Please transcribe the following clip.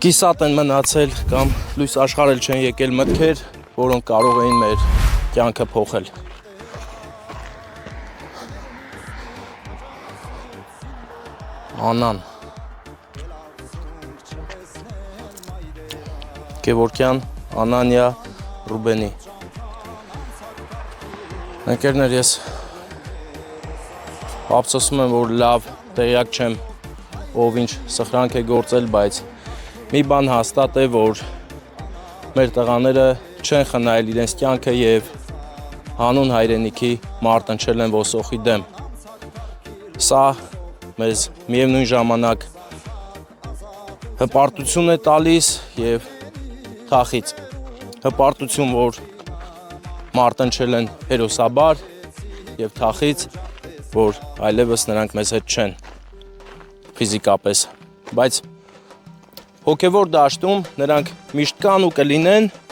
կիսատ են մնացել կամ լույս աշխարհել չեն եկել մտքեր, որոնք կարող էին մեր կյանքը փոխել։ Անան Գևորգյան Անանիա Ռուբենի Ընկերներ, ես ափսոսում եմ, որ լավ տեղյակ չեմ, ով ինչ սխրանք է գործել, բայց մի բան հաստատ է, որ մեր տղաները չեն խնայել իրենց կյանքը եւ հանուն հայրենիքի մարտնչել են ոսոխի դեմ։ Սա մեզ միևնույն ժամանակ հպարտություն է տալիս եւ թախից։ Հպարտություն, որ մարտնչել են հերոսաբար եւ թախից, որ այլևս նրանք մեզ հետ չեն ֆիզիկապես, բայց հոգևոր դաշտում նրանք միշտ կան ու կլինեն